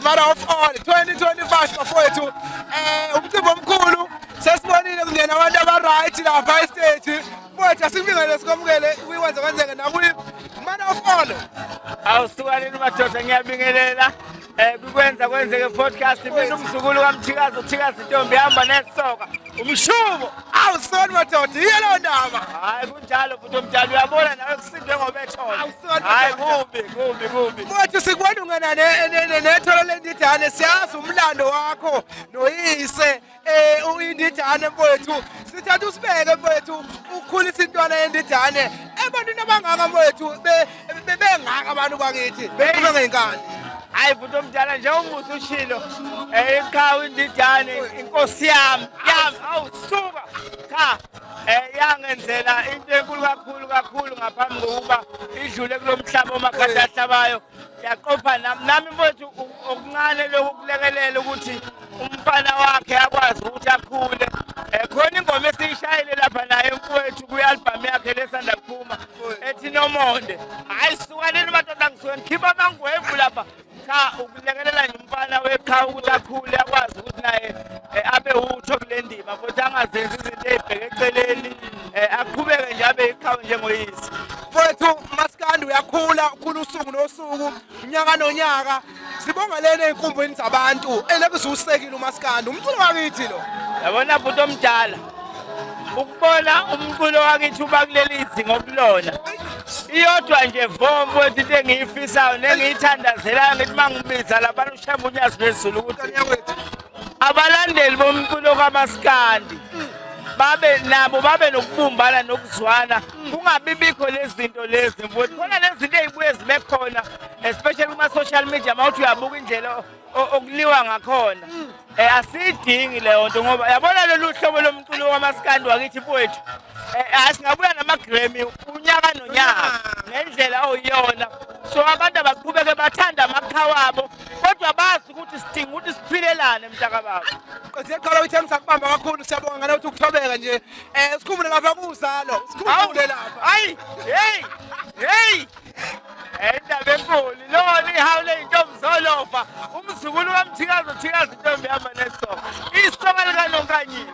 mother of all 2025 bafowethu umcimbi omkhulu sesibonile kungena abantu abaright lapha estage mfowethu asikubingele sikomukele ukwenza kwenzeke nakuyi mother of all awusukanini madoda ngiyabingelela kukwenza kwenzeke podcast mina umzukulu kaMthikazi uThikazi Ntombi ihamba nesoka umshubo awusoni madoda yelo ndaba hayi kunjalo futhi umjalo uyabona nawe kusindwe ngobethola hayi kumbi mfowethu sikubona ungena netholo lendidane siyazi umlando wakho noyise uyindidane mfowethu sithatha usibeke mfowethu ukukhulisa intwana yendidane ebantwini abangaka mfowethu bengaka abantu bakithi bengengani hayi futhi omdala nje umusa ushilo ekhaya indidane inkosi yami awusuka cha yangenzela into enkulu kakhulu ngaphambi kokuba idlule kulomhlaba omakhanda ahlabayo yaqopha nami mfowethu okuncane lokulekelela ukuthi umfana wakhe akwazi ukuthi akhule khona ingoma esiyishayile lapha naye mfowethu kwi-album yakhe lesanda kuphuma ethi Nomonde hayi sukanini madoda ngisuke ngikhipha amangwevu lapha cha ukulekelela nje umfana wekhaya ukuthi akhule akwazi ukuthi naye abe utho kule ndima futhi angazenzi izinto ezibheke eceleni aqhubeke nje abe ikhaya njengoyise mfowethu maskandi uyakhula ukhula usuku nosuku unyaka nonyaka sibonga lena ey'nkumbeni zabantu elekuzusekile umaskandi umculo wakithi lo yabona bhuti omdala ukubona umculo wakithi uba kuleli izinga okulona iyodwa nje vombo into engiyifisayo nengiyithandazelayo ngithi mangibiza labantu ushamba unyazi lwezulu ukuthi abalandeli bomculo kaMaskandi babe nokubumbana nokuzwana kungabibikho lezi zinto lezi mfowethu khona lezi zinto ezibuye zibe khona especially kuma social media mawuthi uyabuka indlela okuliwa ngakhona asidingi leyo nto ngoba yabona lolu hlobo lomculo kaMaskandi wakithi mfowethu asingabuya nama-Grammy unyaka nonyaka ngendlela oyiyona so abantu abaqhubeke bathanda amakha wabo kodwa bazi ukuthi sidinga ukuthi siphilelane mntakababa siyeqala ukuthi engisakubamba kakhulu siyabonga ngale ukuthi ukuthobeka nje sikhumbule lapha kuzalo sikhumbule lapha hayi hey indaba enkulu lona ihawule intombi zolofa umzukulu kaMthikazi uThikazi Ntombi ihamba nesoka isoka likaNonkanyisi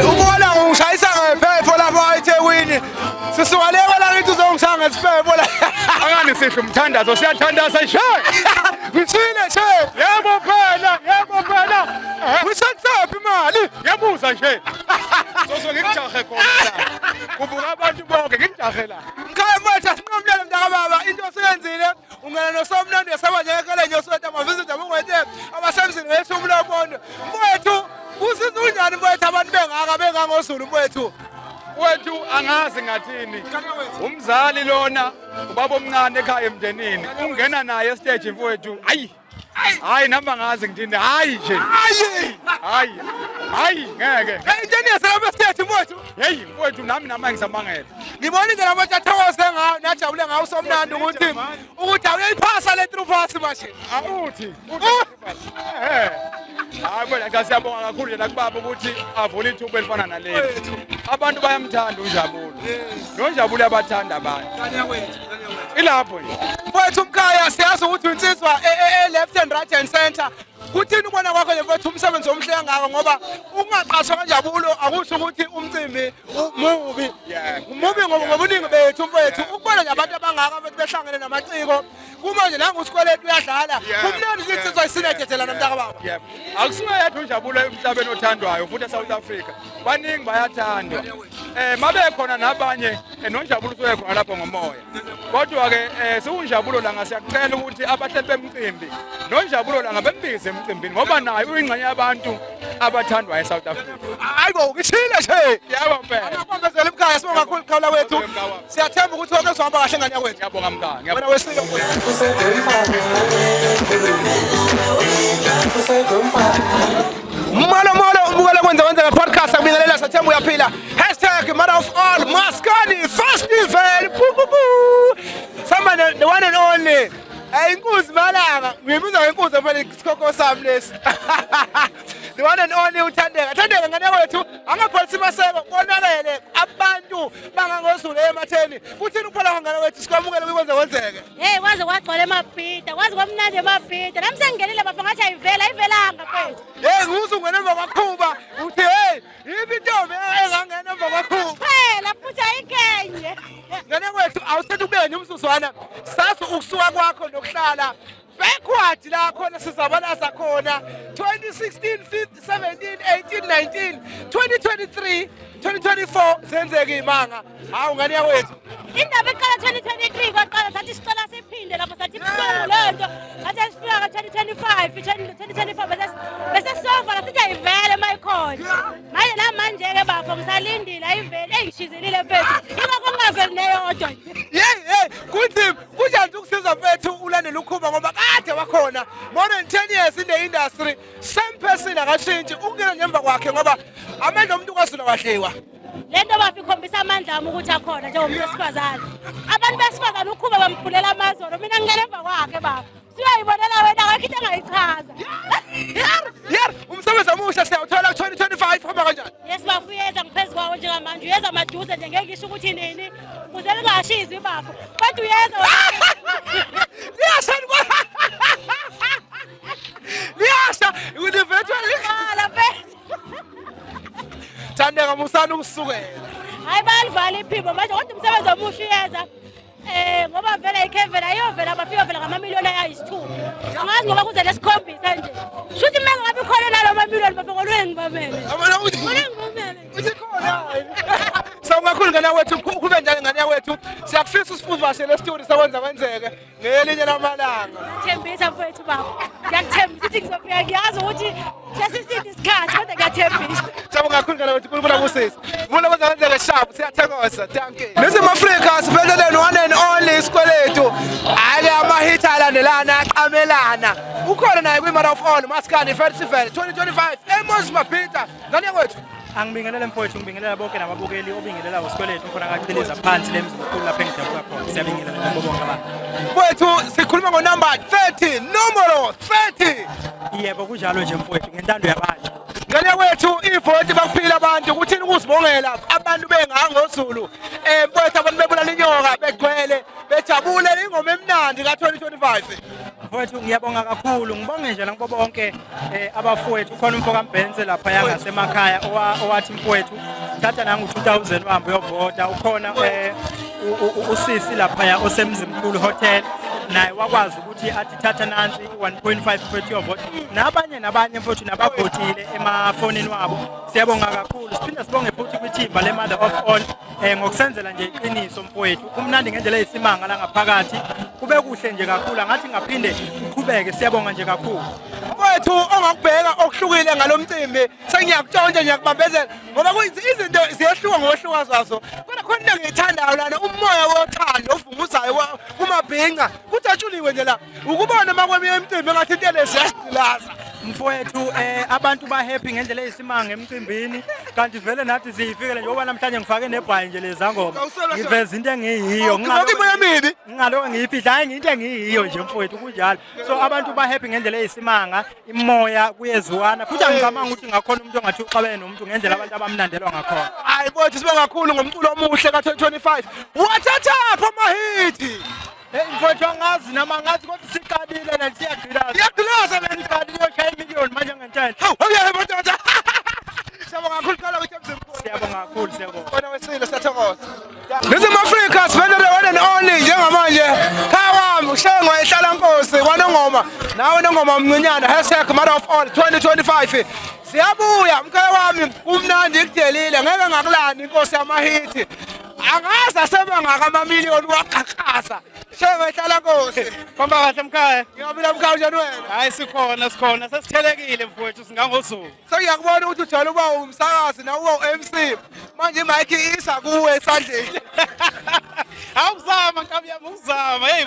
umola ungishayisa ngephepho lapha eThekwini sisukaleka la ngithi uzongishaya ngesiphepo la angani sihle umthandazo siyathandaza nje ngithile nje yebo phela wishatsaphi imali yabuza nje sozo ngikujahe khona kubuka abantu bonke ngikujahe la ngikhaya manje asinqomlele mntakababa into osiyenzile ungena nosomnandi yasaba njengekele nje osweta amavisithi abungwethe abasemzini wethu umlobondo mfowethu kusiza unjani mfowethu abantu bengangozulu mfowethu angazi ngathini umzali lona ubaba omncane ekhaya emndenini ungena naye estage mfowethu hayi namba ngazi ngithini hayi nje hayi ngeke into niyesela estage mfowethu hey mfowethu nami ngisamangela ngibona indlela abantu athokoze ngayo najabule ngawo somnandi ukuthi awuyiphasa le through pass manje awuthi hayi bona ngasiyabonga kakhulu yena kubaba ukuthi avule ithuba elifana naleli abantu bayamthanda uNjabulo noNjabulo abathanda abantu ilapho nje mfowethu umkhaya siyazi ukuthi unsizwa left and right and center kuthini ubona kwakho nje mfowethu umsebenzi omhle kangaka ngoba ungaqashwa kaNjabulo akusho ukuthi umcimbi mubi ngoba ubuningi bethu mfowethu ukubona nje abantu abangaka bethu behlangene namaciko kumanje nangusikweletu uyadlala kumnandi nje insizwa isinethethela mntakababa akusuke yedwa uNjabulo emhlabeni othandwayo futhi eSouth Africa baningi bayathandwa mabe khona nabanye noNjabulo usuke khona lapho ngomoya kodwa ke sikunjabulo la ngasiyacela ukuthi abahleli bemcimbi noNjabulo la ngabembize emcimbini ngoba naye uyingxenye yabantu abathandwa eSouth Africa hayibo ngishile nje yabo mpela angakwambezela imkhaya sibonga kakhulu khawula wethu siyathemba ukuthi wonke sohamba kahle ngane yakwethu ngiyabonga mkhaya wena wesike Molo ubukela kwenzeka podcast akubingelela sathemba uyaphila #mother of all Maskandi festival samba the one and only inkuzi malanga ngiyibizwa ngenkuzi phela isikhokho sami lesi the one and only uthandeka ngane wethu angapholisa imaseko konakele abantu bangangozulu ematheni kuthini ukuphela ngane mfowethu sikwamukele kwenze kwenzeke. Hey kwaze kwagcwala emabhida, kwaze kwamnandi emabhida. Nami sengingenile bafo ngathi ayivelanga mfethu. Hey nguze ungena emva kwaKhuba uthi hey yipi intombi engangena emva kwaKhuba. Phela futhi ayikenye. Ngane kwethu awusethi ubeke umsuzwana sathi ukusuka kwakho nokuhlala backward la khona sizabalaza khona 2016 15 17 18 19 2023 2024 zenzeke imanga hawu ngane yakwethu Indaba iqala 2023 kwaqala sathi sicela siphinde lapho sathi ibuhlungu lento sathi sifika 2025 2024 bese sova la sithi ayivele mayikhona manje namanje ke bafo ngisalindile ayivele eyishizelile mfethu ingakho ngaveli neyodwa hey kuthi kunjani ukusiza mfethu ulandela uKhuba ngoba kade wakhona more than 10 years in the industry same person akashintshi ukungena ngemva kwakhe ngoba amandla omuntu kwasula wahlewa lento bafi ikhombisa amandla ami ukuthi akhona njengomuntu wesifazane abantu besifazane uKhuba bamkhulela amazolo mina ngingena emva kwakhe baba siyayibonela wena akakho into engayichaza umsebenzi omusha siyawuthola 2025 hamba kanjani yes bafu uyeza ngiphezu kwawo njengamanje uyeza maduze nje ngeke ngisho ukuthi nini kuze lingashizi bafu kodwa uyeza liyasha ukuthi virtually hala mfethu thandeka musana ukusukela hayi balivala iphimbo manje kodwa umsebenzi omusha uyeza ngoba vele ikhevela ayovela bafika vela ngamamiliyoni ayisithupha angazi ngoba kuze lesikhombisa nje shuthi mina ngabe khona nalo mamiliyoni bafika ngibamele uzikhona sawungakhulu ngane wethu kube njani ngane wethu siyakufisa usifuvashe le story sakwenza kwenzeke ngelinye lamalanga Thembisa mfethu baba ngiyakuthembisa ukuthi ngizofika ngiyazi ukuthi sesiside isikhathi kodwa ngiyathembisa sawungakhulu ngane wethu kukhuluma kusisi bona kwenza kwenzeke sharp siyathokoza thank you Nism Africa siphelele one and only isikweletu ake amahit alandelana aqamelana ukhona naye kwi Mother of All Maskandi Festival 2025 eMoses Mabhida ngane wethu Angibingelela mfowethu ngibingelela bonke nababukeli obingelela usikweletu khona akachiliza phansi lemzukulu lapha engidabuka khona siyabingelela nabo bonke abantu mfowethu sikhuluma ngo number 30 numero 30 yebo kunjalo nje mfowethu ngentando yabantu ngane wethu ivoti bakuphila abantu kuthini ukuzibongela abantu bengangozulu mfowethu abantu bebulala inyoka begcwele bejabule ingoma emnandi ka 2025 mfowethu ngiyabonga kakhulu ngibonge nje nakubo bonke abafowethu khona umfoka Mbhense lapha yangasemakhaya owathi mfowethu thatha nangu 2000 wambe uyovota ukhona usisi lapha osemzimkhulu hotel naye wakwazi ukuthi athi thatha nansi 1.5 mfowethu yovota nabanye mfowethu nabavotile emafonini wabo siyabonga kakhulu siphinda sibonge futhi kwithimba le Mother of All ngokusenzela nje iqiniso mfowethu kumnandi ngendlela eyisimanga la ngaphakathi kube kuhle nje kakhulu ngathi ngaphinde uqhubeke siyabonga nje kakhulu mfowethu ongakubheka okuhlukile ngalomcimbi sengiyakutshontsha nje kubambezela ngoba izinto ziyehluka ngohluka zazo kodwa khona into engiyithandayo lana umoya wothando ovunguzayo kumabhinqa kujatshuliwe nje la ukubona makweminye imicimbi engathi into lezi yasilaza mfowethu abantu ba happy ngendlela eyisimanga emcimbini kanti vele nathi siyifikele njengoba namhlanje ngifake nebhayi nje lezangoma ngiveza into engiyiyo ngingaloku ngiyifihla hayi into engiyiyo nje mfowethu kunjalo so abantu ba happy ngendlela eyisimanga imoya kuyeziwana futhi angicabanga ukuthi ngakhona umuntu ongathi uxabene nomuntu ngendlela abantu abamnandelwa ngakhona hayi mfowethu sibonga kakhulu ngomculo omuhle ka 2025 wathathapha amahithi mfowethu angazi nama ngathi kodwa siqalile na siyagqilaza siqalile yoshaya imiliyoni manje ngentshela siyabonga kakhulu qala ukuthi emzimkhulu siyabonga kakhulu siyabonga wena wesile siyathokoza Nism Africa siphelele one and only njengamanje khawami uhlengo ehlala Nkosi kwanongoma nawe nongoma umncinyana #Mother of All 2025 siyabuya mkhaya wami kumnandi kudelile ngeke ngakulani Inkosi yamahithi angazi asebangaka amamiliyoni waqhaqhaza Shengo ehlala Nkosi Khomba kahle mkhaya ngiyabila mkhaya njani wena hayi sikhona sesithelekile mfowethu singangosuku sengiyakubona ukuthi ujwayele uba umsakazi nawe uba MC manje imike isa kuwe esandleni awuzama nkabi yami uzama hey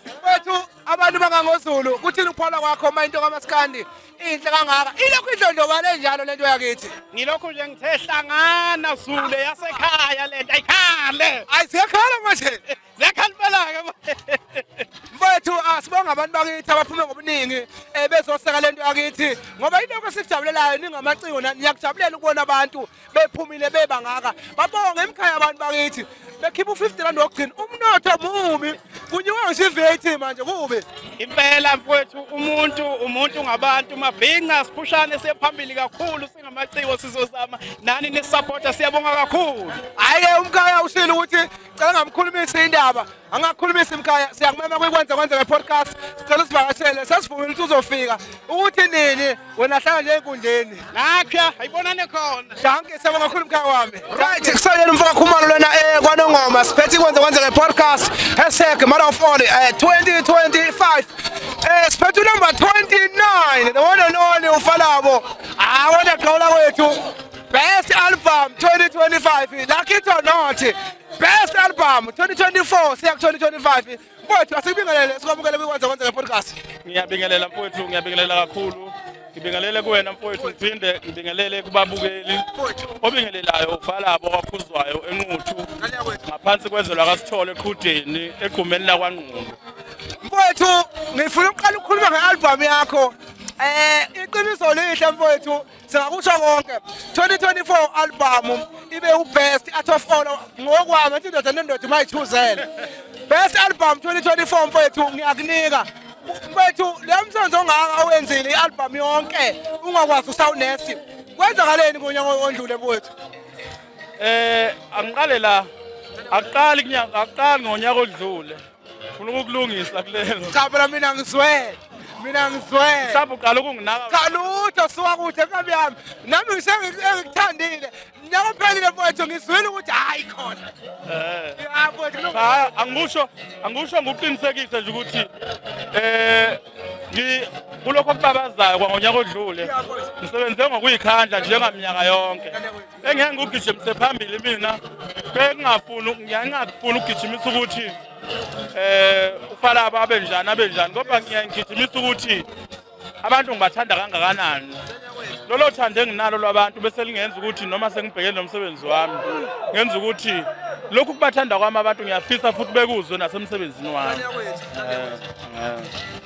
mfowethu abantu bangangozulu kuthini ukuphola kwakho uma into kaMaskandi inhle kangaka ilokhu idlondlobale njalo lento yakithi ngilokhu nje ngithe hlangana Zulu yasekhaya lento ayikhale ayiziyakhala manje ziyakhalipela ke mfowethu mfowethu asibonga abantu bakithi abaphume ngobuningi bezoseka lento yakithi ngoba into esijabulelayo ningamaciko niyakujabulela ukubona abantu bephumile bebangaka babonge emikhaya abantu bakithi bekhipha u50 wokugcina umnotho mubi kunyuka ngisho iVAT manje kubi impela mfowethu umuntu ngabantu mabhinqa siphushane siyaphambili kakhulu singamaciko sizozama nani nisupporta siyabonga kakhulu. hayi ke umkhaya ushilo ukuthi cela ngamkhulumisa indaba angakhulumisa imkhaya siyakumema kwenza nge-podcast sicela sivakashele sesivumile ukuthi uzofika ukuthi nini wena hlala nje enkundleni Nakha ayibonane khona. danke siyabonga kakhulu mkhaya wami right kusalela umfaka khumalo lona kwaNongoma siphethe kwenza nge-podcast #MotherOfAll 2025 siphethe number 29 the one and only uFalabo wona gqola kwethu Best album 2025 like it or not best album 2024 siya 2025 mfowethu asibingelele sikwamukele kwenza nge-podcast Ngiyabingelela mfowethu ngiyabingelela kakhulu ngibingelele kuwena mfowethu ngiphinde ngibingelele kubabukeli obingelelayo uFalabo wakhuzwayo enquthu ngaphansi kwezelwa kaSithole eqhudeni egqumeni lakwaNgqondo mfowethu ngifuna uqala ukukhuluma nge-album yakho iqiniso lihle mfowethu singakusho konke 2024 album ibe ubest out of all ngokwami ethi indoda nendoda mayithuzele best album 2024 mfowethu ngiyakunika mfowethu le msebenzi ongaka awenzile i-album yonke ungakwazi usawunesti kwenzakaleni ngonyaka ondlule mfowethu angiqale la aqali ngonyaka odlule ufuna ukukulungisa kulelo cha phela mina ngizwele mhlawumbe uqala ukunginaka cha lutho suka kude enkabi yami nami ngikuthandile nyaka uphelile mfowethu ngizwile ukuthi hayi khona ya mfowethu cha angisho ngokuqinisekisa nje ukuthi kulokho okubabazayo kwangonyaka odlule ngisebenze ngokuyikhandla njengaminyaka yonke engeke ngigijimise phambili mina ngiyangafuni ukugijimisa ukuthi uFalabo abe njani ngoba ngiyangijimisa ukuthi abantu ngibathanda kangakanani lolo thande enginalo lwabantu bese lingenza ukuthi noma sengibhekene nomsebenzi wami ngenza ukuthi lokhu kubathanda kwami abantu ngiyafisa futhi bekuzwe nasemsebenzini wami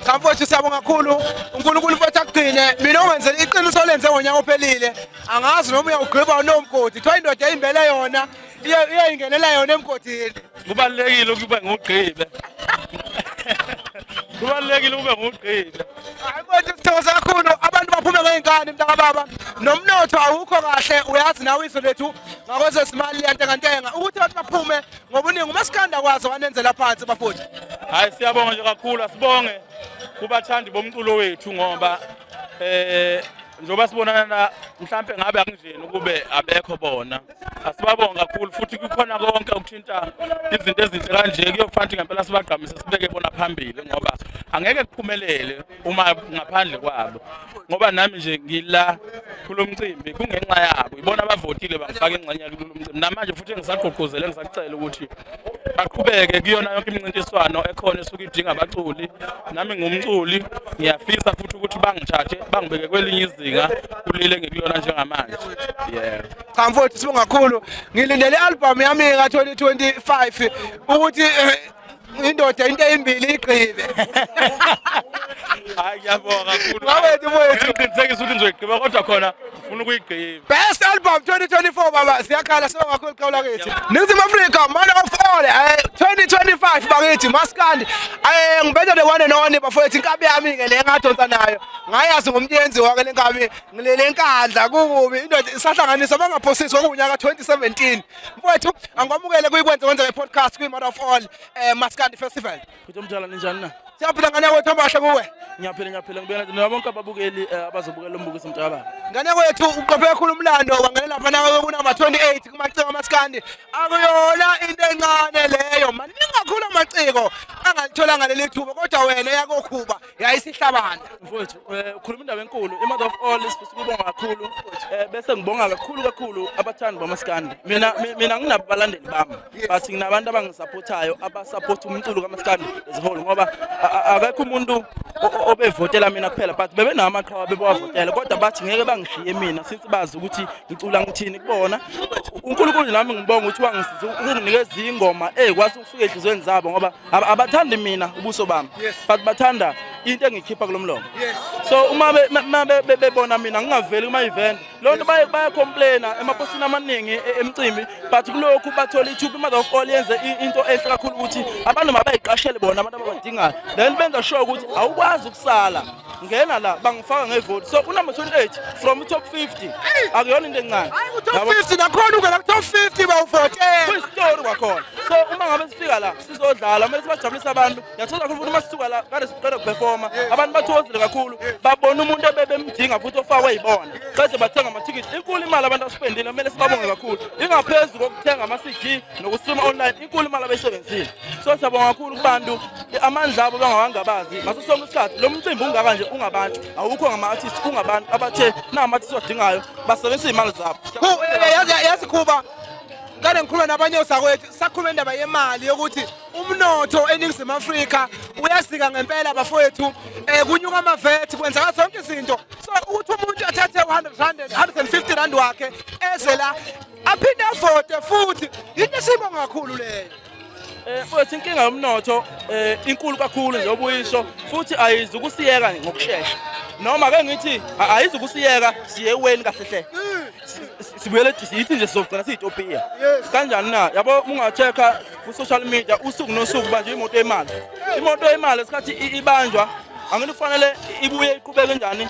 cha mfowethu siyabonga kakhulu uNkulunkulu mfowethu akugcine mina ongenzela iqiniso lenze ngonyaka ophelile angazi noma uyawugqiba nomgodi kuthiwa indoda eyimbele yona iyayingenela yona emgodini kubalekile ukuba ngugqibe kubalekile ukuba ngugqibe hayi mfowethu sithokoza kakhulu abantu baphume ngey'nkani mntakababa nomnotho awukho kahle uyazi nawe iso lethu ngakwezesimali liyantengantenga ukuthi abantu baphume ngobuningi uMasikanda kwazo wanenzela phansi bafowethu hayi siyabonga nje kakhulu asibonge kubathandi bomculo wethu ngoba njoba sibonana mhlambe ngabe akunjeni ukube abekho bona asibabonga kakhulu futhi kukhona konke ukuthinta izinto ezinhle kanje kuyokufanele ngempela sibagqamise sibeke bona phambili ngoba angeke kuphumelele uma ngaphandle kwabo ngoba nami nje ngila kulo mcimbi kungenxa yabo ibona abavotile bangifaka engxenye kulo mcimbi namanje futhi ngisaqoqozela ngisacela ukuthi baqhubeke kuyona yonke imincintiswano ekhona esuka idinga abaculi nami ngumculi ngiyafisa futhi ukuthi bangithathe bangibeke kwelinye izinga kulile ngikuyona njengamanje cha mfowethu sibonga kakhulu ngilindele i-album yami ka-2025 ukuthi indoda into eyimbili igqibe hayi ngiyabonga kakhulu wawethu mfowethu ngiqinisekisa ukuthi ngizoyigqiba kodwa khona ufuna ukuyigqiba best album 2024 baba siyakhala sibonga kakhulu qawula kithi Ningizimu Afrika MotherOfAll 2025 bakithi Masikandi ngibetha the one and only bafowethu inkabi yami ke le ngadonsa nayo ngayazi ngomyenzi wake lenkabi ngilele enkandla kukubi indoda isahlanganisa bangaphosiswa kunyaka 2017 mfowethu angikwamukele kwenza nge-podcast kwi-MotherOfAll Masikandi Festival Kuthi umdala ninjani na? siyaphila ngane kwethu abahle kuwe Ngiyaphila ngibingelela nabo bonke ababukeli abazobukela umbukiso mntakababa. ngane kwethu uqophe kakhulu umlando wangene lapha nawe kunamba 28 kumaciko Masikandi akuyona into encane leyo mani ningakhulu amaciko angalithola ngaleli thuba kodwa wena yakokhuba yayisihlabana Mfowethu ukhuluma indaba enkulu iMotherOfAll sifisa ukubonga kakhulu bese ngibonga kakhulu abathandi bamasikandi. Mina nginabo abalandeli bami but nginabantu abangisupportayo abasupport umculo kaMasikandi as whole ngoba akekho umuntu obevotela mina kuphela but bebe namaqhawe bebawavotela kodwa bathi ngeke bangishiye mina since bazi ukuthi ngicula ngithini kubona uNkulunkulu nami ngibonga ukuthi wangisiza ukunginikeza ingoma ekwazi ukufika enhlizweni zabo ngoba abathandi mina ubuso bami but bathanda into engikhipha kulomlomo so uma bebona mina ngingaveli kuma event lonto baya complain emaposini amaningi emcimbi but kulokhu bathola ithuba Mother of All yenze into enhle kakhulu ukuthi abantu mabayiqashele bona abantu abadingayo then benza sure ukuthi awukwazi ukusala ngena la bangifaka ngevote so unumber 28 from top 50 akuyona into encane top 50 nakhona ungena top 50 bawuvotela kwistory kwakhona so uma ngabe sifika la sizodlala kumele sibajabulise abantu yathola kakhulu ukuthi masisuka la kade siqeda ukuperforma abantu bathokozile kakhulu babona umuntu ebebemdinga futhi ofakwe yibona bese bathenga amathikithi inkulu imali abantu asipendile kumele sibabonge kakhulu ingaphezulu kokuthenga ama-CD nokustreama online inkulu imali abeyisebenzile so siyabonga kakhulu kubantu amandla abo bangawangabazi ngaso sonke isikhathi lo mcimbi ungaka nje ungabantu awukho ngama-artist ungabantu abathe nama-artist odingayo basebenzisa iy'mali zabo yazi Khuba kade ngikhuluma nabanye osakwethu sakhuluma indaba yemali yokuthi umnotho eNingizimu Afrika uyasika ngempela bafowethu kunyuka amavethi kwenzeka zonke izinto so ukuthi umuntu athathe 150 rand wakhe eze la aphinde avote futhi into esibonga kakhulu leyo futhi inkinga yomnotho inkulu kakhulu nje obuyisho futhi ayizi ukusiyeka ngokusheshsha noma ake ngithi ayizi ukusiyeka siye eweni kahlehle sibuyele sithi nje sizogcina siyitopia kanjani na yabo ungacheka ku social media usuku nosuku manje imoto yemali esikhathi ibanjwa angani kufanele ibuye iqhubeke kanjani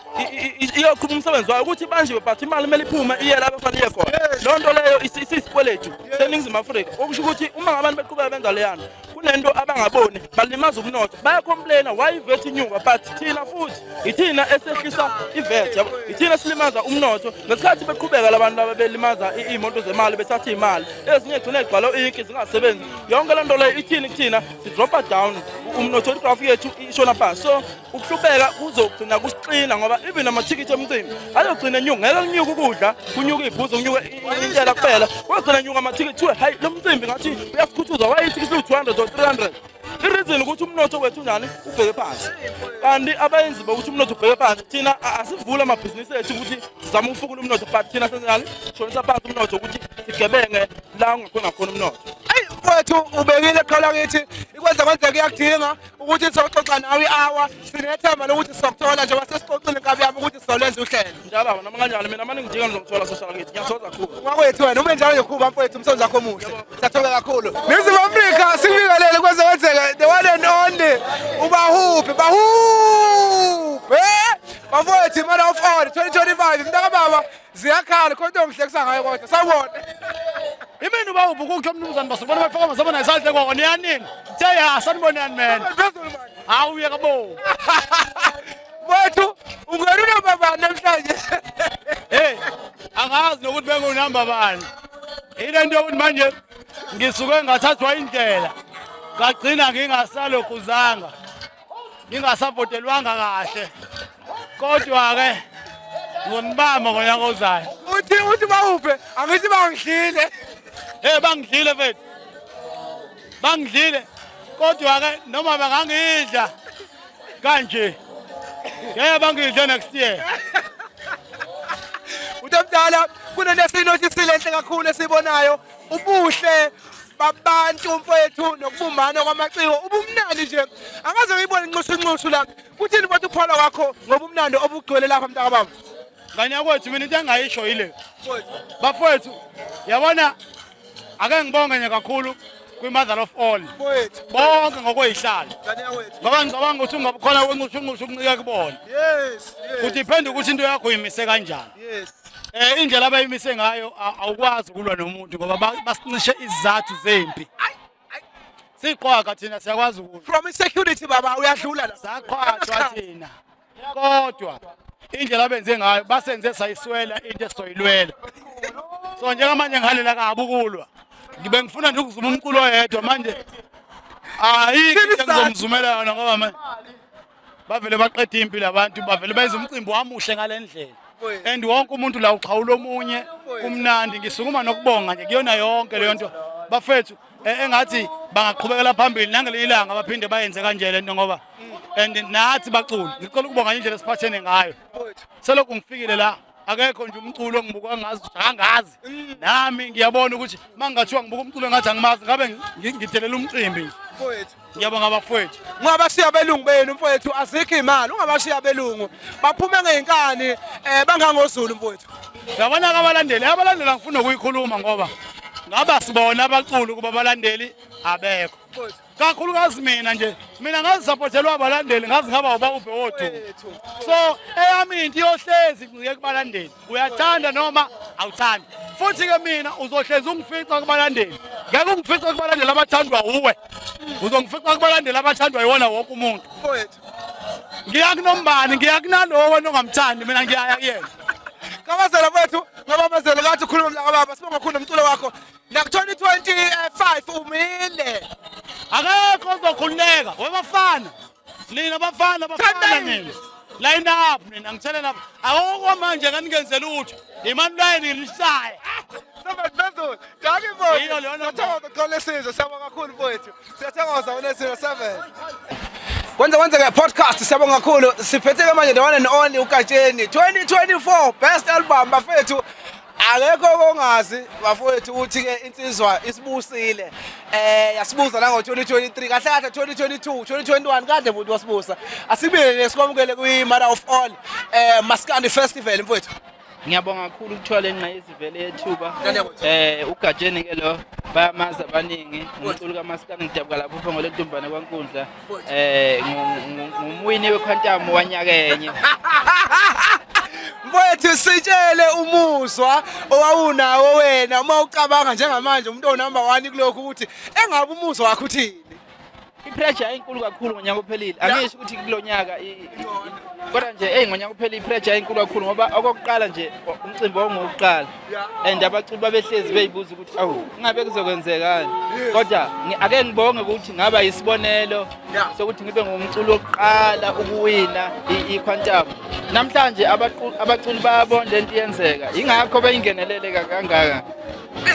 iyoqhubeka umsebenzi wayo ukuthi banjiwe but imali kumele iphume iye lapho efanele khona lonto leyo isisikweletu seNingizimu Afrika okusho ukuthi uma ngabantu beqhubeka benza leyana kunento abangaboni balimaza umnotho bayacomplaina why iVAT inyuka but thina futhi ithina esehlisa iVAT yabo ithina silimaza umnotho ngesikhathi beqhubeka labantu abelimaza imoto zemali bethatha imali ezinye igcina igcwalo inki zingasebenzi yonke lento leyo ithini kuthina si dropa down umnotho graph yethu ishona phansi so ukuhlubeka kuzogcina kusiqina ngoba even amathikithi emcimbi ayogcina enyuka ngeke kunyuka ukudla kunyuka ibhuzo kunyuka indlela kuphela kugcina nyuka amathikithi hayi lo mcimbi ngathi uyasikhuthuza why ithikithi lu200 or 300 ireason ukuthi umnotho wethu njani ubheke phansi kanti abayenzi bokuthi umnotho ubheke phansi thina asivula amabhizinisi ethu ukuthi sizama ukufukula umnotho but thina senzani shonisa phansi umnotho ukuthi sigebenge la ungakhona khona umnotho mfowethu ubekile qhala kithi ikwenza kwenzeka kuyakudinga ukuthi sizoxoxa nawe i-hour sinethemba lokuthi sizokuthola njengoba sesixoxile inkabi yami ukuthi sizolwenza uhlelo njalo noma kanjalo mina manje ngidinga ngizokuthola social media ngiyathokoza kakhulu ngakwethu wena ube njalo nje Khuba mfowethu umsebenzi wakho omuhle siyathokoza kakhulu Ningizimu Afrika sibikelele kwenza kwenzeka the one and only ubahuphe bafowethu Mother of All 2025 mntaka baba ziyakhala kodwa ngihlekisa ngayo kodwa sawubona Imini ubawuphi ukutho umnumzane basibona bafaka amazabona isandle kwona yanini theya sanibonani man hawu yakabo Mfowethu ungenuna baba namhlanje angazi nokuthi bengunamba bani into yokuthi manje ngisuke ngathathwa indlela ngagcina ngingasalokuzanga ngingasavotelwanga kahle kodwa ke ngonibamba ngonyaka ozayo uthi bawuphe angithi bangidlile bangidlile mfethu bangidlile kodwa ke noma bangangidla kanje ngeke bangidle next year utamdala kunento esinotisile enhle kakhulu esibonayo ubuhle babantu mfowethu nokubumbana kwamaciko ubumnandi nje angaze uyibone inxushunxushu la kuthini bathi uphola kwakho ngoba umnandi obugcwele lapha mntaka baba nganya kwethu mina into engayisho yile bafowethu yabona ake ngibonge nje kakhulu kwi-Mother of All mfowethu bonke ngokweyihlala ngane wethu ngoba ngicabanga ukuthi ungakhona wenxushunxushu ukuncika kubona yes kudepende ukuthi into yakho uyimise kanjani yes indlela abayimise ngayo awukwazi ukulwa nomuntu ngoba basincishe izathu zempi siqhwaqa thina siyakwazi ukulwa from insecurity baba uyadlula la saqhwaqwa thina kodwa indlela abenze ngayo basenze sayiswela into esizoyilwela so njengamanje ngihalela kabi ukulwa ngibe ngifuna nje ukuzuma umculo oyedwa manje ayikho into engizomzumela yona ngoba manje bavele baqeda impilo abantu bavele benza umcimbi wamuhle ngalendlela and wonke umuntu la uqhawula omunye kumnandi ngisukuma nokubonga nje kuyona yonke leyo nto bafethu engathi bangaqhubekela phambili nangelilanga baphinde bayenze kanje lento ngoba and nathi baculi ngicela ukubonga indlela esiphathene ngayo selokhu ngifikile la akekho nje umculo ongibuka angazi nami ngiyabona ukuthi mangathiwa ngibuka umculo engathi angimazi ngabe ngitelela umcimbi nje mfowethu. ngiyabonga abafowethu Ungabashiya belungu benu mfowethu azikho imali ungabashiya belungu baphume ngeinkani bangangozulu mfowethu. yabona abalandeli angifuna ukuyikhuluma ngoba ngaba sibona abaculi kuba abalandeli abekho kakhulukazi mina ngazisapothelwa abalandeli ngazi ngaba ubawuphe wothu so eyami into yohlezi kubalandeli uyathanda noma awuthandi futhi ke mina uzohlezi ungifica kubalandeli ngeke ungifice kubalandeli abathandwa uwe uzongifica kubalandeli abathandwa yiwona wonke umuntu Mfowethu. ngiyakunombani ngiyakunalowo wena ongamthandi mina ngiyaya kuyena Kabazela mfowethu ngabamazela ngathi ukhuluma la kababa sibonga kakhulu umculo wakho. Na 2025 umile. akekho ozokhululeka webafana nina bafana nina line up mina ngithele lapha awukho manje kaningenzela utho imani line lishaya Phezulu. Danke mfowethu. Siyathokoza khona sizwe siyabonga kakhulu mfowethu. Siyathokoza wena 07. Kwenza ke podcast siyabonga kakhulu siphethe ke manje the one and only uKatsheni 2024 best album bafethu. Akekho kongazi bafowethu ukuthi ke insizwa isibusile yasibuza la ngo 2023 kahle kahle 2022 2021 kade futhi wasibusa asibile nesikwamukele kwi Mother of All Maskandi Festival mfowethu. Ngiyabonga kakhulu ukuthola ingqayizivele vele yethuba uGatsheni ke lo bayamaza abaningi umculo kaMaskandi ngidabuka lapho upho ngolentombane kwaNkundla ngumwini wekhwantamu wanyakenye. Mfowethu sitshele umuzwa owawunawo wena uma ucabanga njengamanje umuntu onumber 1 kulokho ukuthi engabe umuzwa wakho uthini. Ipressure enkulu kakhulu ngonyaka ophelile angisho ukuthi kulonyaka kodwa nje ngonyaka ophelile ipressure enkulu kakhulu ngoba okokuqala nje umcimbi ongokuqala and abaculi babehlezi beyibuza ukuthi awu ngabe kuzokwenzekani kodwa ake ngibonge ukuthi ngaba isibonelo sokuthi ngibe ngumculi wokuqala ukuwina iQuantum namhlanje abaculi bayabona lento iyenzeka ingakho bayingenelele kangaka.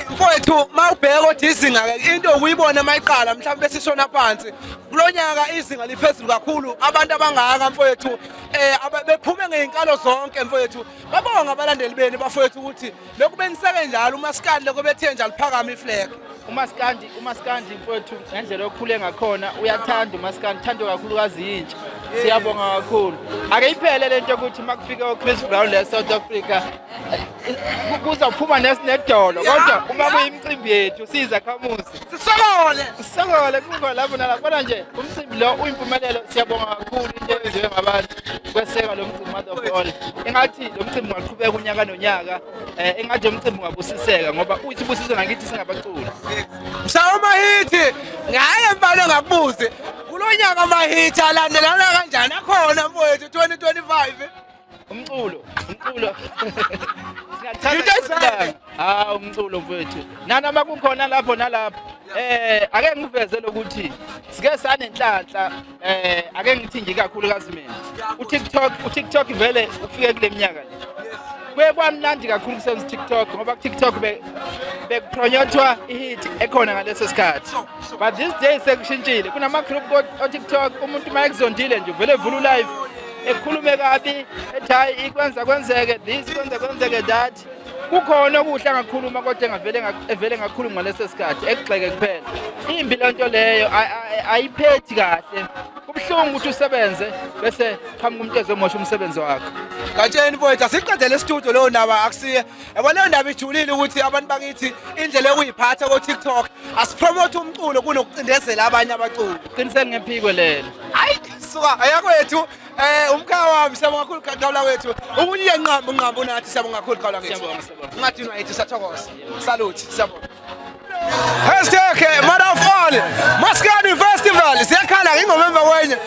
Mfowethu mawubheka ukuthi izinga ke into ukuyibona mayiqala mhlawumbe besishona phansi kulonyaka izinga liphezulu kakhulu abantu abangaka mfowethu bephume ngeinkalo zonke mfowethu babonga abalandeli beni bafowethu ukuthi lokhu beniseke njalo uMaskandi lokho bethe njalo phakama iflag. uMaskandi mfowethu ngendlela okhule ngakhona uyathanda uMaskandi thando kakhulukazi intsha siyabonga kakhulu ake iphele lento ukuthi makufika uChris Brown le South Africa kuzophuma nesinedolo kodwa uma kuyimicimbi yethu sizakhamuzi sisokole kungona lapho nalapho kodwa nje umcimbi lo uyimpumelelo siyabonga kakhulu into eyenziwe ngabantu kweseka lo mcimbi Mother of All engathi lo mcimbi ungaqhubeka unyaka nonyaka engathi lo mcimbi ungabusiseka ngoba uthi busiswe ngakithi singabaculi Mshawa mahithi ngaye mfana ngakubuze kulonyaka amahithi alandelana kanjani akhona mfowethu 2025 umculo singathanda umculo mfowethu nanoma kukhona lapho nalapho ake ngivezele ukuthi sike sanenhlanhla ake ngithi nje kakhulukazi mina uTikTok vele ufike kule minyaka le kwamnandi kakhulu kusenza TikTok ngoba TikTok bekupronyotwa ihit ekhona ngaleso sikhathi but these days sekushintshile kunama group ko TikTok umuntu mayekuzondile nje vele vula live ekhulume kabi ethi hayi ikwenza kwenzeke this kwenzeke that kukhona okuhle ngakhuluma kodwa evele ngakhuluma ngaleso sikhathi ekugxeke kuphela imbi lento leyo ayiphethi kahle kubhlungu ukuthi usebenze bese qhamuka umuntu ezomosha umsebenzi wakhe. Katsheni mfowethu asiqedele studio lo ndaba akusiye yabo leyo ndaba ijulile ukuthi abantu bakithi indlela ekuyiphatha ko TikTok asipromote umculo kunokucindezela abanye abaculi qiniseni ngephiko lelo hayi suka ayakwethu umkhaya wami siyabonga kakhulu Khawula wethu umunye nqamba unathi siyabonga kakhulu Khawula wethu ngathi nayithi sathokoza salute siyabonga #Mother of All Maskandi Festival siyakhala ingoma emva kwenye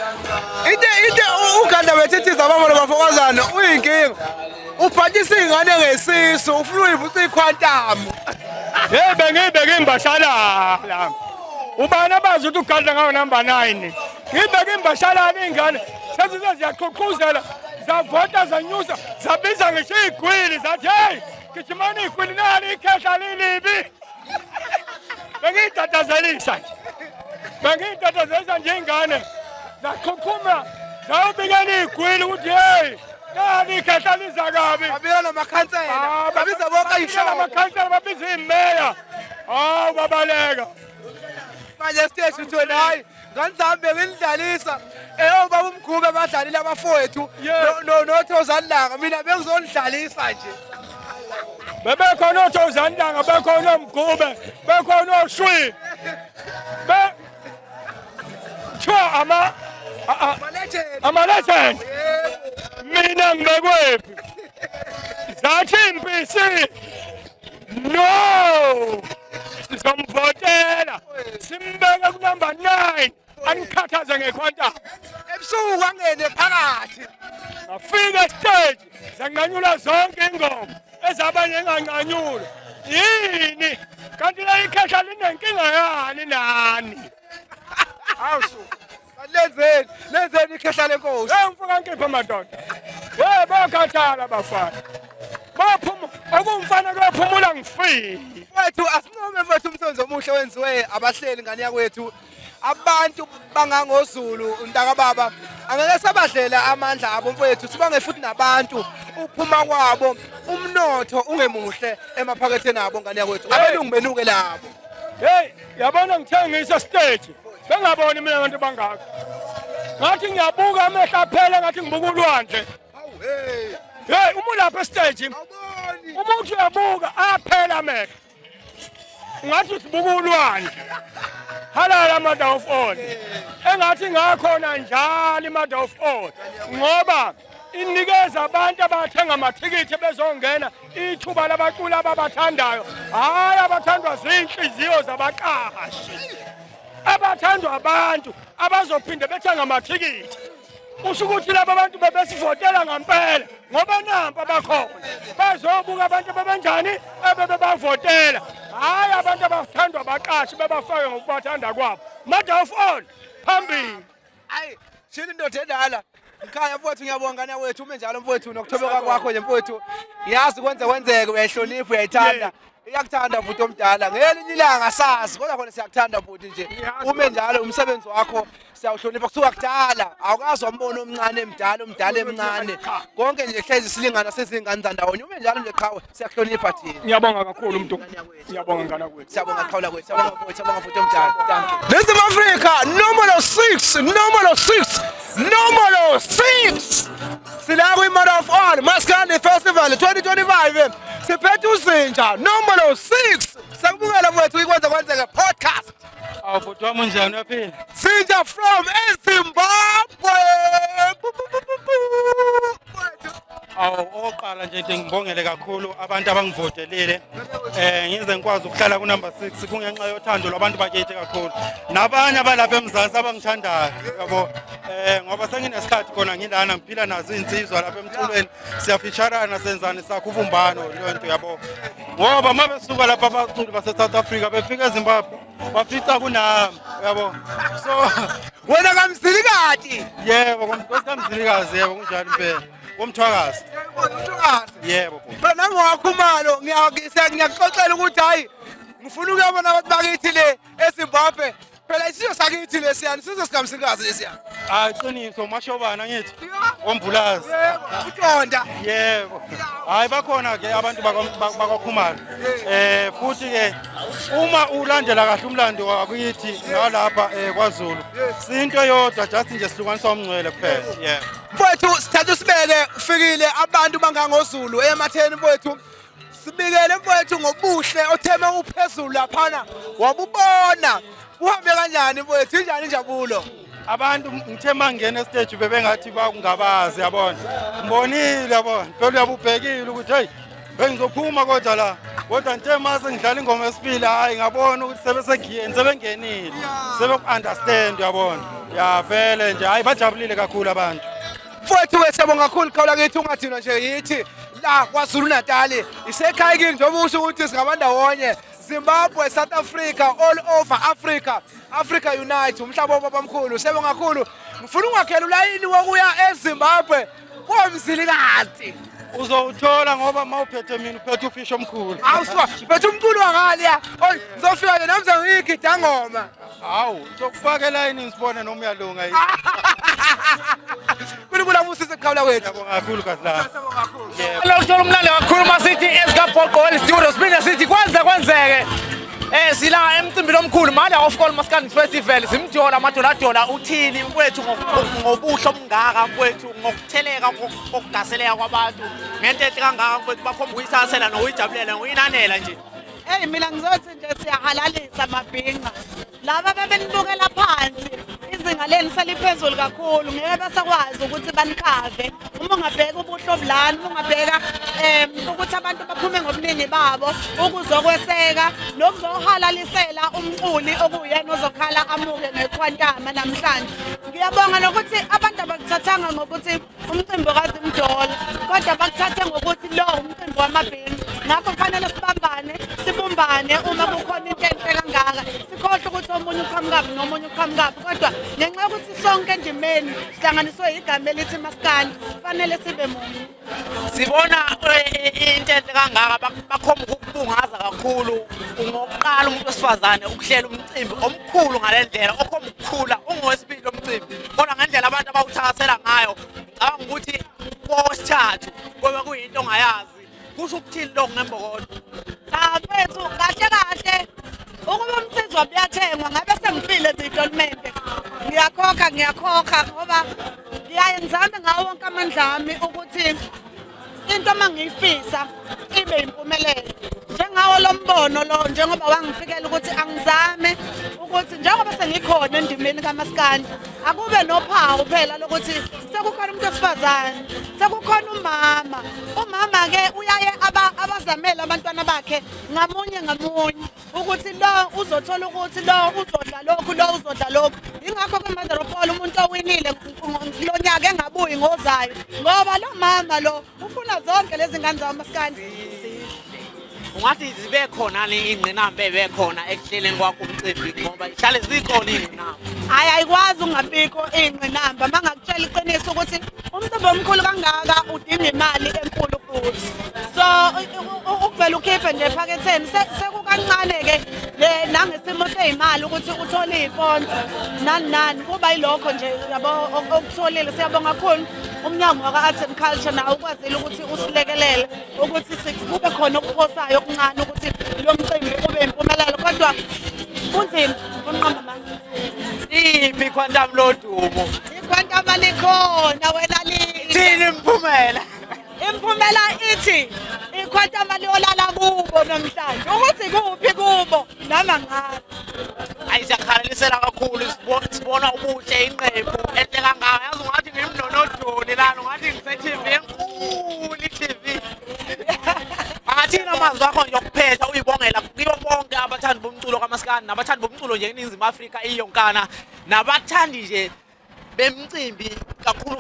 into uganda wethiza abamolo bafokazana uyinkinga uphathisa ingane ngesisu ufuna uyivusa iQuantum ngibeke imbashala la ubani abazi ukuthi uganda ngayo number 9 ngibeke imbashala ingane sezize ziyaqhuquzela zavota zanyusa zabiza ngisho igwili zathi hey gijimani igwili nali ikhehla lilibi bengiyitatazalisa nje ingane zakhukhuma zawubikela igwili ukuthi hey nani ikhehla liza kabi babika namakhansela babiza bonke ayishona amakhansela babiza imeya hawu babaleka manje stage uthweni hayi nganizambe ngindlalisa baba umgube abadlalile abafowethu no-Thousand Langa mina bengizonidlalisa nje bebekhona o-Thousand Langa bekhona omgube bekhona oshwi kuthiwa ama-legend mina ngibekwephi zathi impisi no sizomvotela simbeke kunumber 9 anikhathaze ngekhontamu ebusuku angene phakathi ngafika estage zanqanyula zonke ingoma ezabanye enganqanyulwa yini kanti la ikhehla linenkinga yani nani awusu lenzeni ikhehla lenkosi mfaka nkipha madoda bakhathala bafana baphuma okumfana kuyaphumula ngifile wethu asincome mfethu umsebenzi omuhle wenziwe abahleli ngane yakwethu abantu bangangozulu ntaka baba angeke sabadlela amandla abo mfethu sibange futhi nabantu uphuma kwabo umnotho ungemuhle emaphaketheni abo ngane yakwethu abelungu benuke labo hey yabona ngithengisa stage bengaboni mina abantu bangaka ngathi ngiyabuka amehla aphela ngathi ngibuka ulwandle hawu hey uma ulapha estage umuntu uyabuka aphela amehla ngathi sibuka ulwandle halala mother of all engathi ngakhona njalo mother of all ngoba inikeza abantu abathenga amathikithi bezongena ithuba labaculi ababathandayo hayi abathandwa zinhliziyo zabaqashi abathandwa abantu abazophinde bethenga amathikithi usho ukuthi laba bantu bebesivotela ngempela ngoba nampa bakhona bazobuka abantu bebenjani ebebavotela hayi abantu abathandwa abaqashi bebafake ngokubathanda kwabo mother of all phambili hayi shini indoda endala ngikhaya mfowethu ngiyabonga ngane wethu ume njalo mfowethu nokuthobeka kwakho nje mfowethu ngiyazi kwenzeke uyayihlonipha uyayithanda iyakuthanda bhuti omdala ngelinye ilanga sazi kodwa khona siyakuthanda bhuti nje ume njalo umsebenzi wakho siyawuhlonipha kusuka kudala awukazi wambona omncane omdala emncane konke nje hlezi silingana sezingane zandawonye ume njalo nje qhawe siyakuhlonipha thina ngiyabonga kakhulu umuntu ngiyabonga ngana kwethu siyabonga qhawula kwethu siyabonga bhuti omdala thank you Listen Africa numero 6 sila kwi-Mother of All Maskandi Festival 2025 siphethe uzinja numero 6 sakubukela mfowethu ikwenza kwenzeke podcast Awu bhuti wami unjani uyaphila? Zinja from eZimbabwe Awu oqala nje ngibongele kakhulu abantu abangivotelile ngize ngikwazi ukuhlala ku number 6 kungenxa yothando lwabantu bakithi kakhulu nabanye abalapha eMzansi abangithandayo yabo ngoba senginesikhathi khona ngilana ngiphila nazo insizwa lapha emculweni siyafeaturana senzani sakho ubumbano lonto yabo ngoba mabesuka lapha abaculi base South Africa befika eZimbabwe bafica kunami yabo so wena kamsilikati yebo kwesikamzilikazi yebo kunjani impela komthwakazi yebo bona ngowakhumalo ngiyakuxoxela ukuthi hayi ngifuna ukuyabona abantu bakithi le eZimbabwe phela isizwe sakithi lesiyani sizwe sikamsikazi lesiyani qiniso mashobana ngithi ombulazi uTonda yebo hayi bakhona ke abantu bakwakhumalo futhi ke uma ulandela kahle umlando wakithi nalapha kwaZulu sinto yodwa just nje sihlukaniswa umngcwele kuphela yebo mfowethu sithatha usibeke ufikile abantu bangangozulu ematheni mfowethu sibikele mfowethu ngobuhle otheme uphezulu laphana wabubona uhambe kanjani mfowethu injani injabulo abantu ngithe mangena stage bebengathi bakungabazi yabona mbonile yabona phela uyabubhekile ukuthi hey bengizophuma kodwa la kodwa ngithe mase ngidlala ingoma esibili hayi ngabona ukuthi sebengenile sebeku-understand yabona ya vele nje hayi bajabulile kakhulu abantu mfowethu siyabonga kakhulu qhawula kithi ungathina nje yithi la kwaZulu Natal isekhaya kini njengoba usho ukuthi singabandawonye Zimbabwe, South Africa, all over Africa. Africa Unite, umhlaba wababamkhulu. Siyabonga kakhulu. Ngifuna ungakhela ulayini wokuya eZimbabwe. Komzilikazi. Uzowuthola ngoba mawuphethe mina uphethe ufisho omkhulu. Awuswa, uphethe umculo wakaliya. Oy, ngizofika nje namze ngigida ngoma. Hawu, sokufaka elayini ngisibone noma uyalunga yini. usise Qhawula kwethu. Kakhulu kazi la. Lokuthola umlando kakhulu masithi esikabhoqo studio siphinde sithi kwenzeke sila emcimbini omkhulu manje of call Maskandi Festival simjola amadola uthini mfowethu ngobuhlo obungaka mfowethu ngokutheleka kokugaseleka kwabantu ngento enhle kangaka mfowethu bakhomba ukuyisasela nokuyijabulela ngoyinanela nje. Hey mina ngizothi nje siyahalalisa amabhinqa. Laba bebenibukela phansi izinga leni seliphezulu kakhulu ngeke basakwazi ukuthi banikhave. Uma ungabheka ubuhlo obulani, ungabheka ukuthi abantu baphume ngobuningi babo ukuzokweseka nokuzohalalisela umculi okuyena ozokhala amuke ngeQuantum namhlanje. Ngiyabonga nokuthi abantu abakuthathanga ngokuthi umcimbi kaZimdolo kodwa bakuthathe ngokuthi lo umcimbi wamabhinqa. Ngakho kufanele sibumbane uma kukhona into enhle kangaka. Sikhohle ukuthi omunye uqhamukabi nomunye uqhamukabi kodwa ngenxa yokuthi sonke endimeni sihlanganiswe igama elithi Maskandi kufanele sibe munye. Sibona into enhle kangaka bakhomba ukubungaza kakhulu ngokuqala umuntu wesifazane ukuhlela umcimbi omkhulu ngalendlela okhomba ukukhula ungowesibili umcimbi kodwa ngendlela abantu abawuthakasela ngayo ngicabanga ukuthi kwosithathu ngoba kuyinto ongayazi kusho ukuthini lokho ngembokodo. Cha mfethu kahle ukuba umthizo wabuyathengwa ngabe sengifile ezitolmente ngiyakhokha ngoba ngiyaye ngizame ngawo wonke amandla ami ukuthi into mangiyifisa ibe impumelelo njengawo lo mbono lo njengoba wangifikela ukuthi angizame ukuthi njengoba sengikhona endimeni kaMaskandi akube nophawu phela lokuthi sekukhona umuntu wesifazane sekukhona umama ke uyaye abazamela abantwana bakhe ngamunye ukuthi lo uzothola ukuthi lo uzodla lokhu ingakho kweMother of All umuntu owinile lonyaka engabuyi ngozayo ngoba lo mama lo ufuna zonke lezi ngane zaMaskandi. Ungathi zibe khona ingqinamba ebekhona ekuhleleni kwakho umcimbi ngoba ihlale zikhona ingqinamba. Ayikwazi ungabikho ingqinamba mangakutshela iqiniso ukuthi umcimbi omkhulu kangaka udinga imali enkulu futhi. So ukuvela ukhiphe nje ephaketheni sekukancane ke nangesimo sezimali ukuthi uthole iponto nani kuba yilokho nje yabo okutholile. Siyabonga kakhulu umnyango waka-Arts and Culture nawo ukwazile ukuthi usilekelele ukuthi kube khona okuphosayo okuncane ukuthi lo mcimbi ube impumelelo kodwa kunzima unqamba manje. Iphi iQuantum lodumo? iQuantum likhona wena Thini imphumela? Imphumela ithi iQuantum liyolala kubo namhlanje ukuthi kuphi kubo nama ngathi. Ayizakhalalisela kakhulu sibona ubuhle inqephu enhle kangaka yazi ungathi ngimnonodoni lana ungathi ngise-TV enkulu i-TV. Angathina amazwi akho nje okuphetha uyibongela kibo bonke abathandi bomculo kaMaskandi nabathandi bomculo nje eNingizimu Afrika iyonkana nabathandi nje bemcimbi kakhulu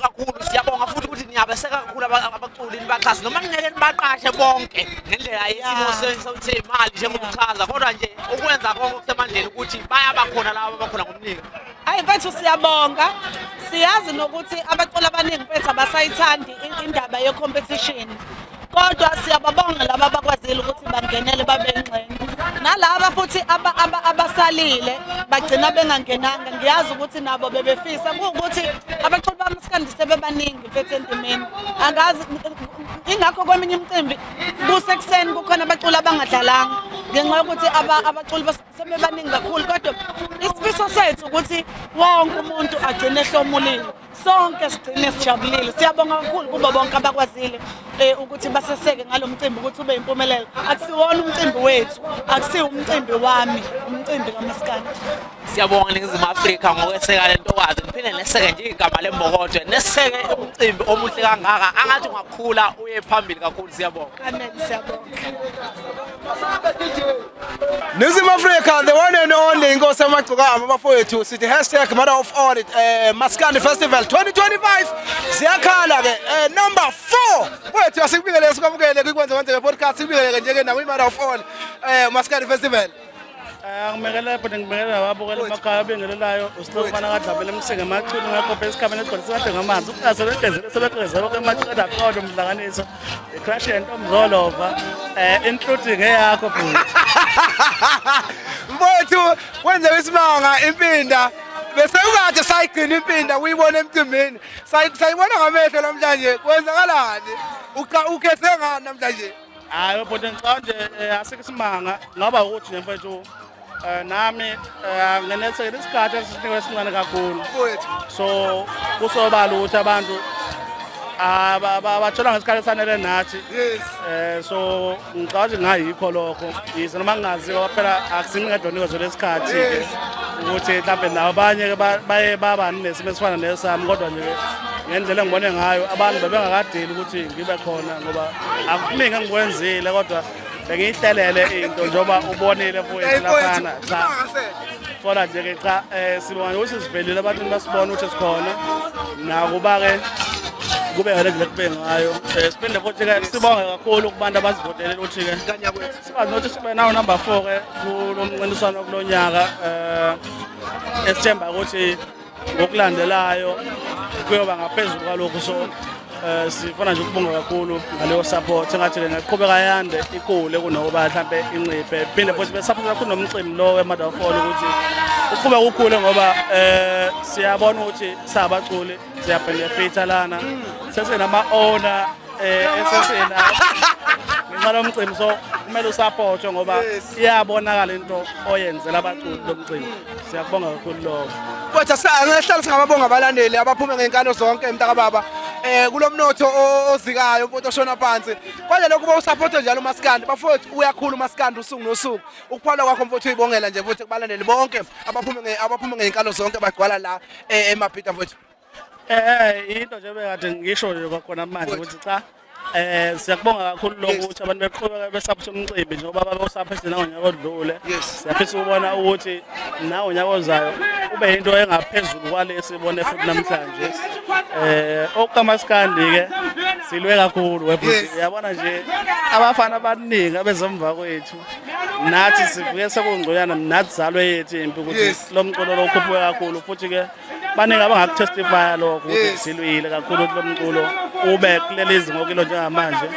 siyabonga futhi ukuthi niyabeseka kakhulu abaculi nibaxhasa noma ngeke nibaqashe bonke ngendlela yesimo semali njengokuchaza kodwa nje ukwenza konke kusemandleni ukuthi bayabakhona laba abakhona ngomningi. Hayi mfethu siyabonga siyazi nokuthi abaculi abaningi mfethu abasayithandi indaba ye-competition kodwa siyababonga laba abakwazile ukuthi bangenele babe ingxenye nalaba futhi abasalile bagcina bengangenanga. Ngiyazi ukuthi nabo bebefisa ukuthi abaculi baMaskandi sebebaningi mfethu endimeni angazi ingakho kweminye imicimbi kusekuseni kukhona abaculi abangadlalanga ngenxa yokuthi abaculi sebebaningi kakhulu kodwa isifiso sethu ukuthi wonke umuntu agcine ehlomulile sonke sigcine sijabulile. Siyabonga kakhulu kubo bonke abakwazile ukuthi baseseke ngalo mcimbi ukuthi ube impumelelo. Akusiwona umcimbi wethu akusiwo umcimbi wami umcimbi kaMaskandi. Siyabonga Ningizimu Afrika ngokweseka lento kwazi niphinde neseke nje igama lembokodo neseke umcimbi omuhle kangaka angathi ungakhula uye phambili kakhulu. Siyabonga. Amen. Siyabonga. Ningizimu Afrika the one and only inkosi yamagcikama abafowethu sithi #Mother of All Maskandi Festival 2025 siyakhala ke number 4 wethu asikubikele sikwamukele kwenzeke podcast sikubikele njenge nawo iMother of All Maskandi Festival. Ngimekela lapho ngimekela ababukela emakhaya bengelelayo usilokufana kadlabele emsenge emaculi ngakophe isikhamene esigcwalise kade ngamanzi uqase legezele sebeqezela kwemaculi aqodo umhlanganiso icrash yentomzolova including eyakho bhuti. Mfowethu kwenze isimanga impinda bese ukade sayigcina impinda uyibona emcimbini sayibona ngamehlo namhlanje kwenzakalani ukhethe ngani namhlanje hayi bhuti ngicabanga nje asike simanga ngaba ukuthi nje mfethu nami nginethekile isikhathi esinikwe esincane kakhulu so kusobala ukuthi abantu abathola ngesikhathi esanele nathi so ngicabanga ngayikho lokho yize noma ngingaziwa phela akusingedonike zolesikhathi ke ukuthi mhlawumbe nabanye baye baba nesimo esifana nesami kodwa nje ngendlela engibone ngayo abantu bebengakadeli ukuthi ngibe khona ngoba akuningi engikwenzile kodwa bengiyihlelele into njengoba ubonile mfowethu laphana cha kodwa nje ke cha sibona ukuthi sivelile abantu basibona ukuthi sikhona nakuba ke kube ngendlela kube ngayo siphinde futhi ke sibonge kakhulu kubantu abasivotele ukuthi ke sikwazi ukuthi sibe nawo number 4 ke kulo mncintiswano kulonyaka esithemba ukuthi ngokulandelayo kuyoba ngaphezulu kwalokho so sifuna nje ukubonga kakhulu ngaleyo support engathi le ngaqhubeka yande ikhule kunokuba mhlambe inciphe phinde futhi besupport kakhulu nomcimbi lo weMotherfall ukuthi uqhubeka ukukhule ngoba siyabona ukuthi sabaculi siyabenefita lana sesenama owner esesena ngalo mcimbi so kumele usupport ngoba iyabonakala into oyenzela abaculi lomcimbi siyabonga kakhulu lokho kodwa ngihlala singababonga abalandeli abaphume ngenkalo zonke mntakababa kulomnotho ozikayo mfowethu oshona phansi konje lokho kuba usupport njalo uMaskandi bafowethu uyakhula uMaskandi usuku nosuku ukuphala kwakho mfowethu uyibongela nje mfowethu kubalandeli bonke abaphume ngenkalo zonke bagcwala la eMapita mfowethu into nje bekade ngisho nje kwakhona manje ukuthi cha siyakubonga kakhulu lokho ukuthi abantu beqhubeka besupport umcimbi njengoba babesupport ngonyaka odlule siyafisa ukubona ukuthi nawo nyaka ozayo ube into engaphezulu kwalesi sibone futhi namhlanje okukaMaskandi ke silwe kakhulu webhuti uyabona nje abafana abaningi abezemva kwethu nathi sivuke sekungcoyana nathi zalwe yethu impi ukuthi lo mculo lo ukhuphuke kakhulu futhi ke baningi abangakutestify lokho ukuthi silwile kakhulu lo mculo ube kuleli zingo kilo njengamanje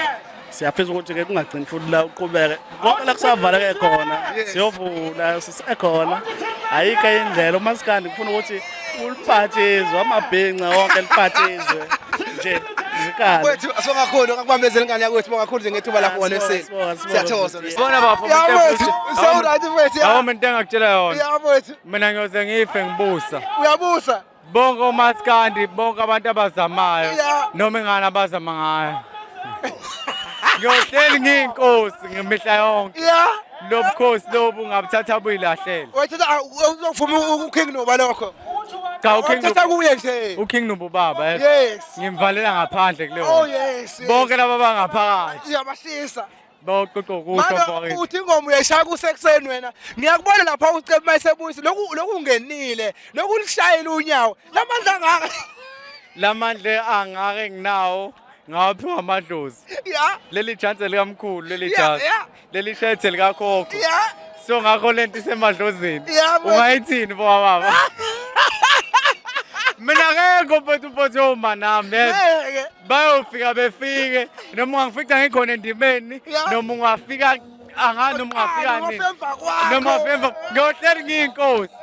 siyafisa ukuthi ke kungagcini futhi la uqhubeke konke la kusavala ke khona siyovula sisekhona ayikho indlela uMaskandi kufuna ukuthi uliphathizwe amabhenca wonke liphathizwe nje zikhala wethu asongakhona akubambezela ingane yakwethu bongakhulu nje ngethuba lapho wona eseni siyathokoza sibona bafo awumuntu engakutshela yona yabethu mina ngiyoze ngife ngibusa uyabusa bonke uMaskandi bonke abantu abazamayo noma ingane abazama ngayo ngiyohleli ngiyinkosi ngemihla yonke lobukhosi lobu ngabuthatha buyilahlele wethu uzofuma uking noba lokho cha uking uthatha kuye nje uking nobaba yes ngimvalela ngaphandle kuleyo oh yes bonke laba bangaphakathi iyabashisa boqoqo kusho manje uthi ingoma uyashaya kusekuseni wena ngiyakubona lapha ucebe mayisebuyisa lokhu ungenile lokhu ulishayela unyawo lamandle angake nginawo ngaphiwa amadlozi leli chance likamkhulu leli jazi leli shethe likakhokho so ngakho lento isemadlozini ungayithini bo baba mina ngeke mfethu manami bayofika befike noma ungafika ngikhona endimeni noma ungafika noma ungafika nini noma femva ngiyohleli ngiyinkosi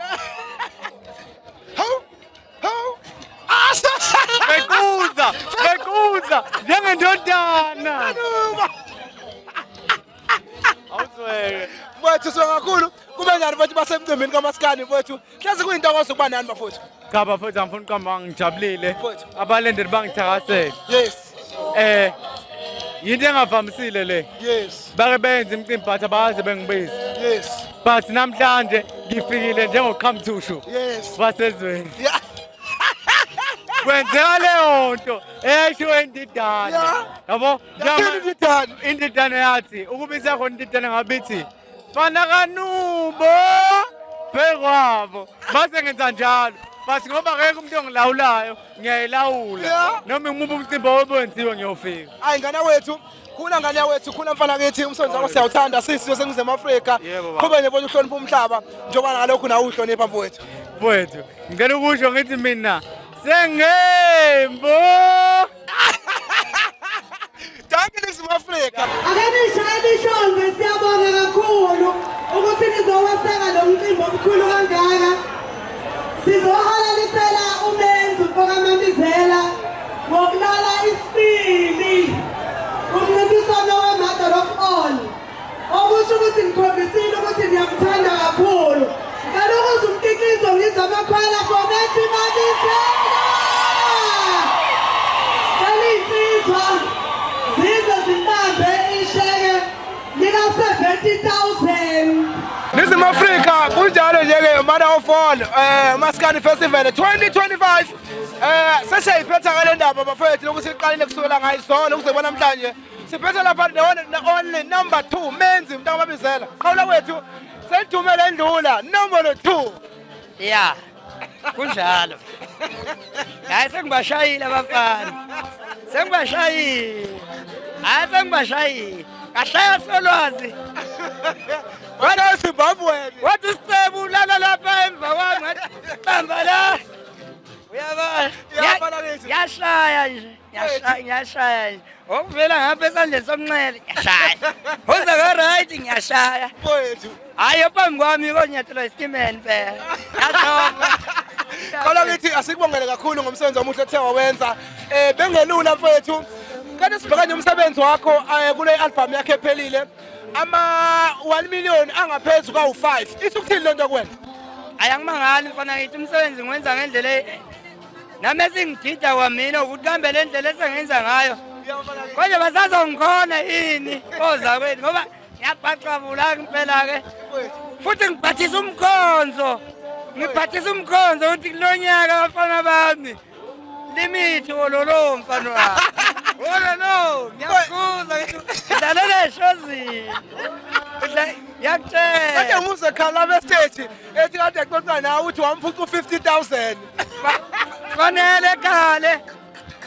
bekuza njengendodana awuzweke mfowethu songakhulu kube njani mfowethu basemcimbini kaMaskandi mfowethu hlezi kuyintokozo kuba nani bafowethu cha bafowethu angifuni ukuqamba ngijabulile abalendeli bangithakasela yinto engavamisile le bake benze imicimbi but abaze bengibizi but namhlanje ngifikile njengoqhamthushu basezweni kwenzeka leyo nto esho indidana yabo indidana yathi ukuba isekhona indidana ngabithi fana kanubo bekwabo base ngenza njalo basi ngoba ngeke umuntu ongilawulayo ngiyayilawula noma ngimupha umcimbi owenziwe ngiyofika hayi ngane wethu khula ngane wethu khula mfana kithi umsonzi wakho siyawuthanda sisiyo sengizema Afrika qhubeke nje bonke uhlonipha umhlaba njengoba ngalokho nawe uhlonipha mfowethu ngicela ukusho ngithi mina sengembo Danke nisimo Afrika akanishayela ihlombe siyabonga kakhulu ukuthi nizowaseka lo mcimbi omkhulu kangaka sizohalalisela umenzi uMfokamambizela ngokulala isibili umncintiswano we-Mother of All okusho ukuthi ngikhombisile ukuthi ngiyamthanda kakhulu ngalokuze umkhiqizo ngizwe amakhwela fomethi Mambizela kalinsizwa zize zibambe isheke lika-70,000 Nizim Afrika kunjalo nje-ke Mother of All Maskandi Festival 2025 sesiyayiphetha ngale ndaba bafethu lokuthi siqalile kusukela ngayizona ukuze namhlanje siphethe lapha only number 2 menzi mntakamabizela qhawula kwethu selidumele endlula number 2 ya kunjalo hayi sengibashayile abafana sengibashayile hayi sengibashayile kahlaya solwazi wena Zimbabwe wathi sicebu ulala lapha emva kwami bamba la uyabona yashaya nje ngiyashaya nje okuvela ngapha esandleni somnxele ngiyashaya uze ka right ngiyashaya mfowethu hayi phambi kwami konyathelo isitimeni phela yashoka qala ngithi asikubongele kakhulu ngomsebenzi omuhle othe wawenza bengelula mfowethu kanti sibheka nje umsebenzi wakho kule album yakhe ephelile ama 1 million angaphezulu ka5 ithi ukuthini lento kuwena ayangimangali mfana ngithi umsebenzi ngiwenza ngendlela nami esingidida kwamina ukuthi kambe le ndlela esengenza ngayo konje basazongikhona yini oza kwethu ngoba ngiyabhaqabula impela ke futhi ngiphathisa umkhonzo ukuthi kulonyaka abafana bami limithi wololo mfana wami wololo ngiyakuza ngidlalela eshozini yakutshela kade umuze khala bestage ethi kade xoxa nawe uthi wamphuca u50,000 fanele khale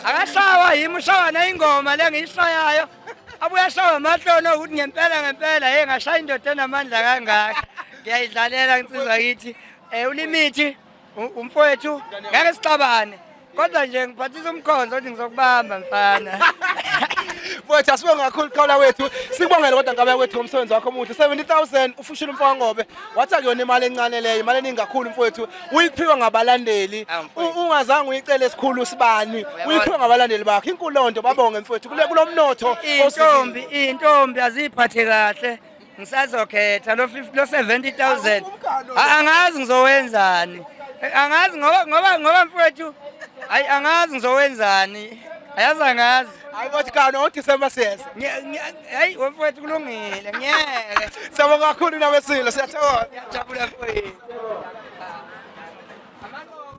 akashawa yimi ushawa nayingoma lengiyishayayo abuya ashawa amahloni ukuthi ngempela hey ngashaya indoda enamandla kangaka ngiyayidlalela insizwa kithi ulimithi umfowethu ngeke sixabane kodwa nje ngiphathisa umkhonzo ukuthi ngizokubamba mfana mfowethu asibonge kakhulu qhawula wethu sikubongele kodwa ngabe kwethu umsebenzi wakho omuhle 70,000 ufushile umfaka ngobe wathi akuyona imali encane leyo imali eningi kakhulu mfowethu uyiphiwa ngabalandeli ungazange uyicele esikhulu sibani uyiphiwa ngabalandeli bakho inkulu lonto babonge mfowethu kulomnotho intombi aziphathe kahle ngisazokhetha lo 70,000 angazi ngizowenzani angazi ngoba mfowethu hayi angazi ngizowenzani ayazi angazi hayi bathi kana uDecember siyeza hayi mfowethu kulungile ngiyeke siyabonga kakhulu nawe silo siyathokoza ngiyajabula mfowethu